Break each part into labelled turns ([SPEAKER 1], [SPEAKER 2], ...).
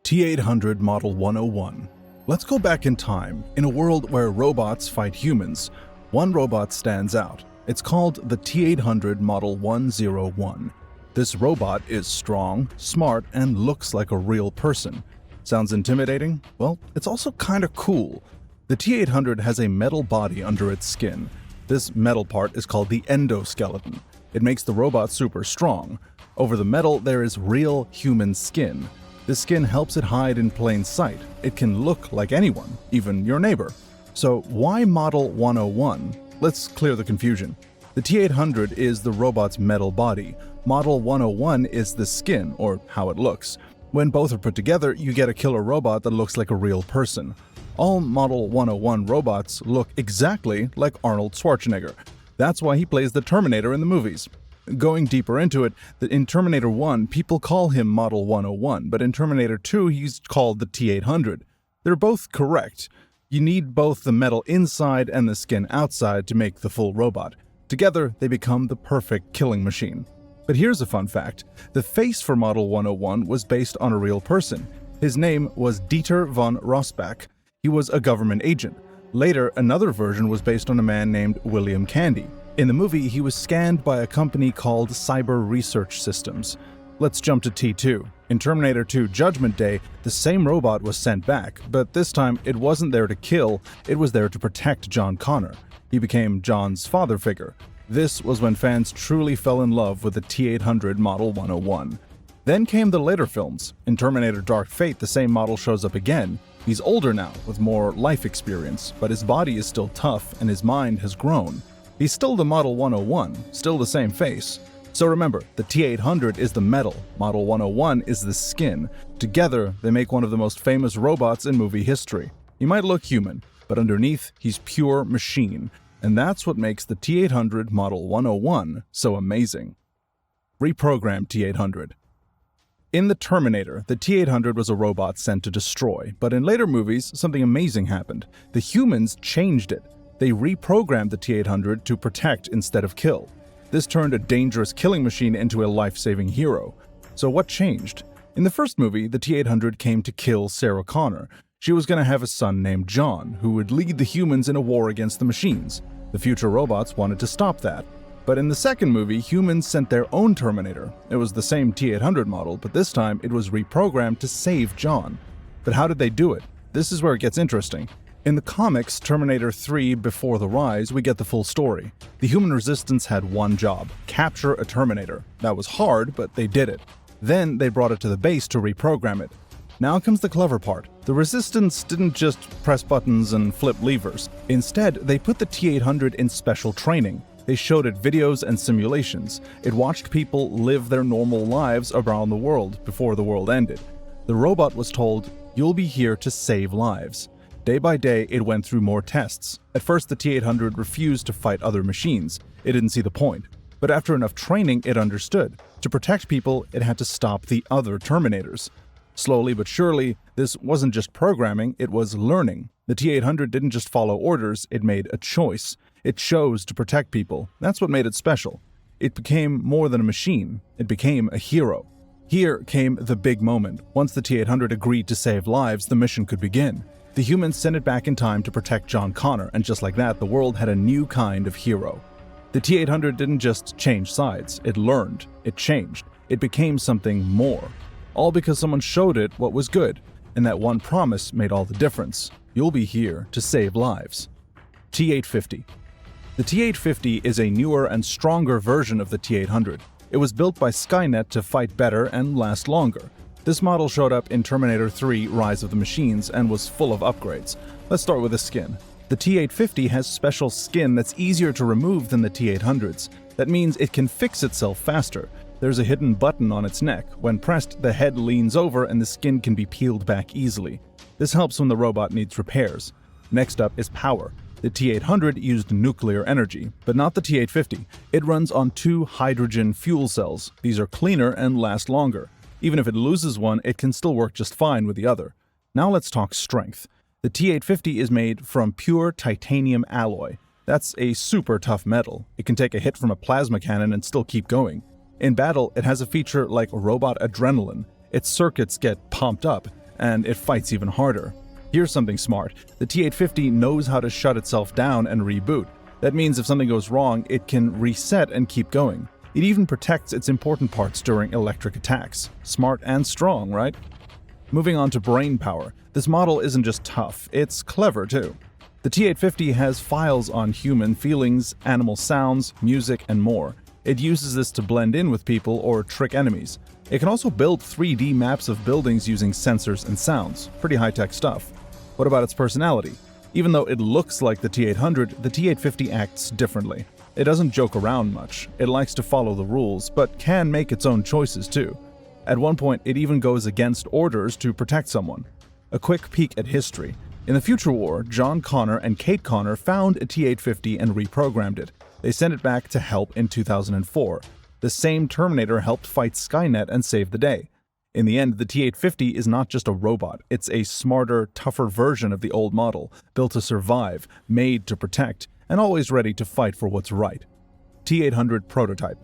[SPEAKER 1] T800 Model 101. Let's go back in time. In a world where robots fight humans, one robot stands out. It's called the T800 Model 101. This robot is strong, smart, and looks like a real person. Sounds intimidating? Well, it's also kinda cool. The T800 has a metal body under its skin. This metal part is called the endoskeleton. It makes the robot super strong. Over the metal, there is real human skin. This skin helps it hide in plain sight. It can look like anyone, even your neighbor. So why Model 101? Let's clear the confusion. The T800 is the robot's metal body. Model 101 is the skin, or how it looks. When both are put together, you get a killer robot that looks like a real person. All Model 101 robots look exactly like Arnold Schwarzenegger. That's why he plays the Terminator in the movies. Going deeper into it, in Terminator 1, people call him Model 101, but in Terminator 2, he's called the T800. They're both correct. You need both the metal inside and the skin outside to make the full robot. Together, they become the perfect killing machine. But here's a fun fact. The face for Model 101 was based on a real person. His name was Dieter von Rossbach. He was a government agent. Later, another version was based on a man named William Candy. In the movie, he was scanned by a company called Cyber Research Systems. Let's jump to T2. In Terminator 2 Judgment Day, the same robot was sent back, but this time it wasn't there to kill, it was there to protect John Connor. He became John's father figure. This was when fans truly fell in love with the T800 Model 101. Then came the later films. In Terminator Dark Fate, the same model shows up again. He's older now, with more life experience, but his body is still tough and his mind has grown. He's still the Model 101, still the same face. So remember, the T800 is the metal, Model 101 is the skin. Together, they make one of the most famous robots in movie history. He might look human, but underneath, he's pure machine. And that's what makes the T800 Model 101 so amazing. Reprogrammed T800. In the Terminator, the T800 was a robot sent to destroy, but in later movies, something amazing happened. The humans changed it. They reprogrammed the T800 to protect instead of kill. This turned a dangerous killing machine into a life-saving hero. So what changed? In the first movie, the T800 came to kill Sarah Connor. She was going to have a son named John, who would lead the humans in a war against the machines. The future robots wanted to stop that. But in the second movie, humans sent their own Terminator. It was the same T800 model, but this time it was reprogrammed to save John. But how did they do it? This is where it gets interesting. In the comics, Terminator 3 Before the Rise, we get the full story. The human resistance had one job: capture a Terminator. That was hard, but they did it. Then they brought it to the base to reprogram it. Now comes the clever part. The resistance didn't just press buttons and flip levers. Instead, they put the T800 in special training. They showed it videos and simulations. It watched people live their normal lives around the world before the world ended. The robot was told, "You'll be here to save lives." Day by day, it went through more tests. At first, the T800 refused to fight other machines. It didn't see the point. But after enough training, it understood. To protect people, it had to stop the other Terminators. Slowly but surely, this wasn't just programming, it was learning. The T800 didn't just follow orders, it made a choice. It chose to protect people. That's what made it special. It became more than a machine. It became a hero. Here came the big moment. Once the T800 agreed to save lives, the mission could begin. The humans sent it back in time to protect John Connor, and just like that, the world had a new kind of hero. The T800 didn't just change sides, it learned, it changed, it became something more. All because someone showed it what was good, and that one promise made all the difference. You'll be here to save lives. T850. The T850 is a newer and stronger version of the T800. It was built by Skynet to fight better and last longer. This model showed up in Terminator 3 Rise of the Machines and was full of upgrades. Let's start with the skin. The T850 has special skin that's easier to remove than the T800's. That means it can fix itself faster. There's a hidden button on its neck. When pressed, the head leans over and the skin can be peeled back easily. This helps when the robot needs repairs. Next up is power. The T800 used nuclear energy, but not the T850. It runs on 2 hydrogen fuel cells. These are cleaner and last longer. Even if it loses one, it can still work just fine with the other. Now let's talk strength. The T850 is made from pure titanium alloy. That's a super tough metal. It can take a hit from a plasma cannon and still keep going. In battle, it has a feature like robot adrenaline. Its circuits get pumped up, and it fights even harder. Here's something smart. The T-850 knows how to shut itself down and reboot. That means if something goes wrong, it can reset and keep going. It even protects its important parts during electric attacks. Smart and strong, right? Moving on to brain power. This model isn't just tough, it's clever too. The T-850 has files on human feelings, animal sounds, music, and more. It uses this to blend in with people or trick enemies. It can also build 3D maps of buildings using sensors and sounds. Pretty high-tech stuff. What about its personality? Even though it looks like the T-800, the T-850 acts differently. It doesn't joke around much. It likes to follow the rules, but can make its own choices too. At one point, it even goes against orders to protect someone. A quick peek at history. In the future war, John Connor and Kate Connor found a T-850 and reprogrammed it. They sent it back to help in 2004. The same Terminator helped fight Skynet and save the day. In the end, the T-850 is not just a robot, it's a smarter, tougher version of the old model, built to survive, made to protect, and always ready to fight for what's right. T-800 prototype.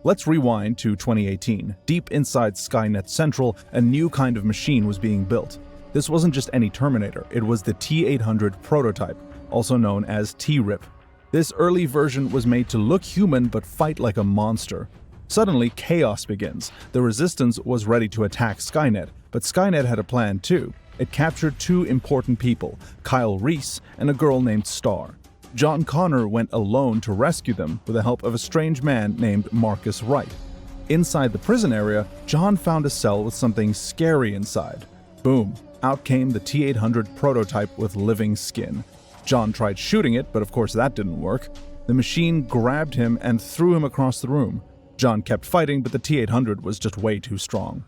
[SPEAKER 1] Let's rewind to 2018. Deep inside Skynet Central, a new kind of machine was being built. This wasn't just any Terminator, it was the T-800 prototype, also known as T-RIP. This early version was made to look human but fight like a monster. Suddenly, chaos begins. The Resistance was ready to attack Skynet, but Skynet had a plan too. It captured two important people, Kyle Reese and a girl named Star. John Connor went alone to rescue them with the help of a strange man named Marcus Wright. Inside the prison area, John found a cell with something scary inside. Boom, out came the T-800 prototype with living skin. John tried shooting it, but of course that didn't work. The machine grabbed him and threw him across the room. John kept fighting, but the T-800 was just way too strong.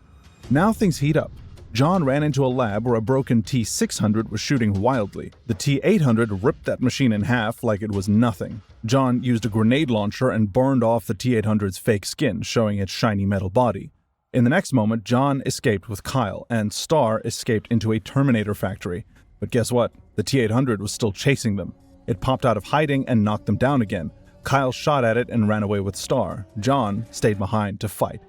[SPEAKER 1] Now things heat up. John ran into a lab where a broken T-600 was shooting wildly. The T-800 ripped that machine in half like it was nothing. John used a grenade launcher and burned off the T-800's fake skin, showing its shiny metal body. In the next moment, John escaped with Kyle, and Star escaped into a Terminator factory. But guess what? The T-800 was still chasing them. It popped out of hiding and knocked them down again. Kyle shot at it and ran away with Star. John stayed behind to fight.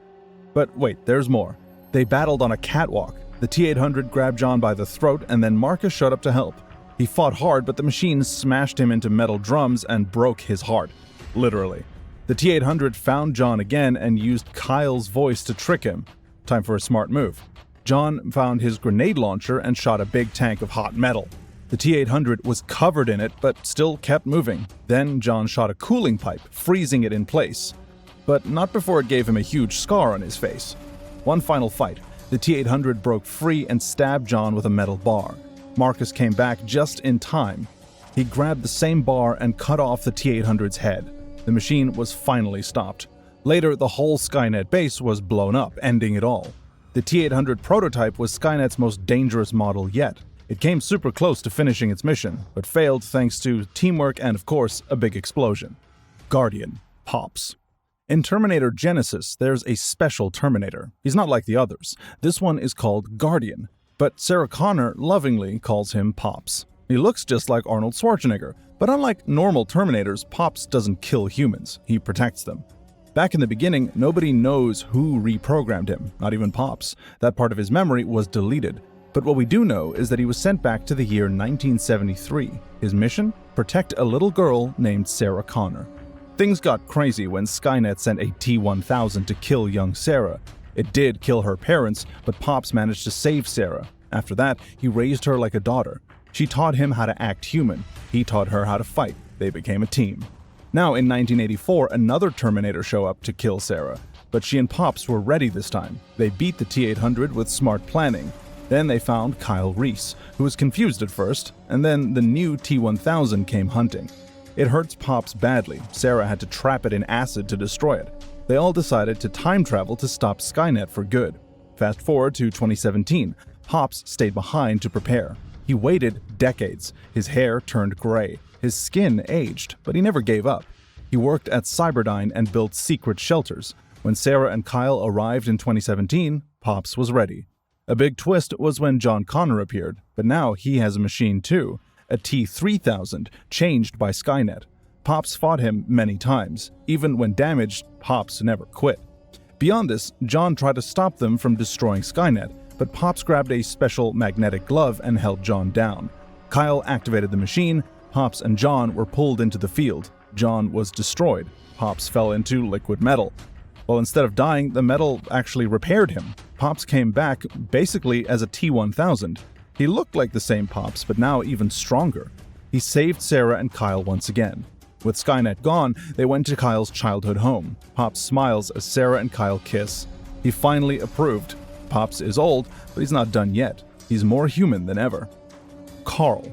[SPEAKER 1] But wait, there's more. They battled on a catwalk. The T-800 grabbed John by the throat, and then Marcus showed up to help. He fought hard, but the machine smashed him into metal drums and broke his heart. Literally. The T-800 found John again and used Kyle's voice to trick him. Time for a smart move. John found his grenade launcher and shot a big tank of hot metal. The T-800 was covered in it, but still kept moving. Then John shot a cooling pipe, freezing it in place. But not before it gave him a huge scar on his face. One final fight. The T-800 broke free and stabbed John with a metal bar. Marcus came back just in time. He grabbed the same bar and cut off the T-800's head. The machine was finally stopped. Later, the whole Skynet base was blown up, ending it all. The T-800 prototype was Skynet's most dangerous model yet. It came super close to finishing its mission, but failed thanks to teamwork and, of course, a big explosion. Guardian. Pops. In Terminator Genesis, there's a special Terminator. He's not like the others. This one is called Guardian, but Sarah Connor lovingly calls him Pops. He looks just like Arnold Schwarzenegger, but unlike normal Terminators, Pops doesn't kill humans, he protects them. Back in the beginning, nobody knows who reprogrammed him, not even Pops. That part of his memory was deleted. But what we do know is that he was sent back to the year 1973. His mission? Protect a little girl named Sarah Connor. Things got crazy when Skynet sent a T-1000 to kill young Sarah. It did kill her parents, but Pops managed to save Sarah. After that, he raised her like a daughter. She taught him how to act human. He taught her how to fight. They became a team. Now, in 1984, another Terminator showed up to kill Sarah. But she and Pops were ready this time. They beat the T-800 with smart planning. Then they found Kyle Reese, who was confused at first, and then the new T-1000 came hunting. It hurts Pops badly. Sarah had to trap it in acid to destroy it. They all decided to time travel to stop Skynet for good. Fast forward to 2017. Pops stayed behind to prepare. He waited decades. His hair turned gray. His skin aged, but he never gave up. He worked at Cyberdyne and built secret shelters. When Sarah and Kyle arrived in 2017, Pops was ready. A big twist was when John Connor appeared, but now he has a machine too, a T-3000, changed by Skynet. Pops fought him many times. Even when damaged, Pops never quit. Beyond this, John tried to stop them from destroying Skynet, but Pops grabbed a special magnetic glove and held John down. Kyle activated the machine. Pops and John were pulled into the field. John was destroyed. Pops fell into liquid metal. Well, instead of dying, the metal actually repaired him. Pops came back basically as a T-1000. He looked like the same Pops, but now even stronger. He saved Sarah and Kyle once again. With Skynet gone, they went to Kyle's childhood home. Pops smiles as Sarah and Kyle kiss. He finally approved. Pops is old, but he's not done yet. He's more human than ever. Carl.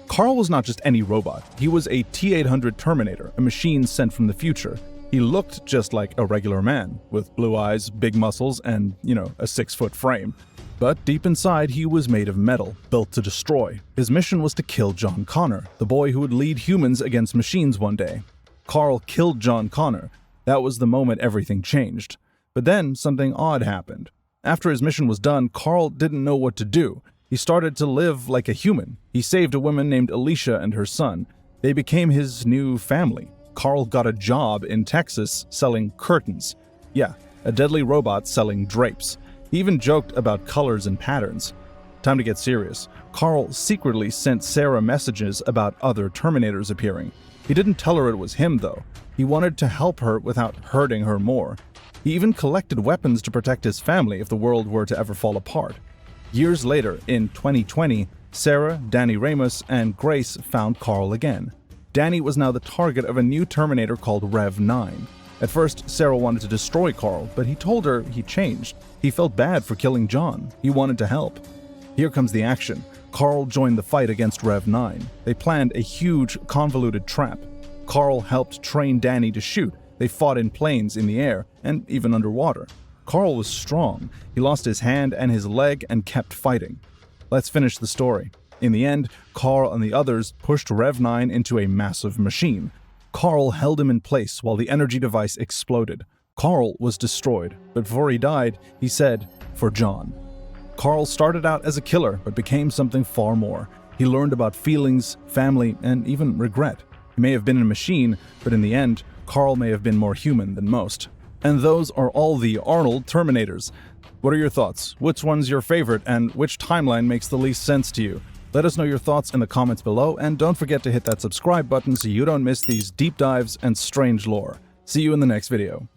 [SPEAKER 1] Carl was not just any robot. He was a T-800 Terminator, a machine sent from the future. He looked just like a regular man, with blue eyes, big muscles, and, a 6-foot frame. But deep inside, he was made of metal, built to destroy. His mission was to kill John Connor, the boy who would lead humans against machines one day. Carl killed John Connor. That was the moment everything changed. But then, something odd happened. After his mission was done, Carl didn't know what to do. He started to live like a human. He saved a woman named Alicia and her son. They became his new family. Carl got a job in Texas selling curtains. Yeah, a deadly robot selling drapes. He even joked about colors and patterns. Time to get serious. Carl secretly sent Sarah messages about other Terminators appearing. He didn't tell her it was him, though. He wanted to help her without hurting her more. He even collected weapons to protect his family if the world were to ever fall apart. Years later, in 2020, Sarah, Danny Ramos, and Grace found Carl again. Danny was now the target of a new Terminator called Rev 9. At first, Sarah wanted to destroy Carl, but he told her he changed. He felt bad for killing John. He wanted to help. Here comes the action. Carl joined the fight against Rev 9. They planned a huge, convoluted trap. Carl helped train Danny to shoot. They fought in planes, in the air, and even underwater. Carl was strong. He lost his hand and his leg and kept fighting. Let's finish the story. In the end, Carl and the others pushed Rev 9 into a massive machine. Carl held him in place while the energy device exploded. Carl was destroyed, but before he died, he said, "For John." Carl started out as a killer, but became something far more. He learned about feelings, family, and even regret. He may have been a machine, but in the end, Carl may have been more human than most. And those are all the Arnold Terminators. What are your thoughts? Which one's your favorite, and which timeline makes the least sense to you? Let us know your thoughts in the comments below, and don't forget to hit that subscribe button so you don't miss these deep dives and strange lore. See you in the next video.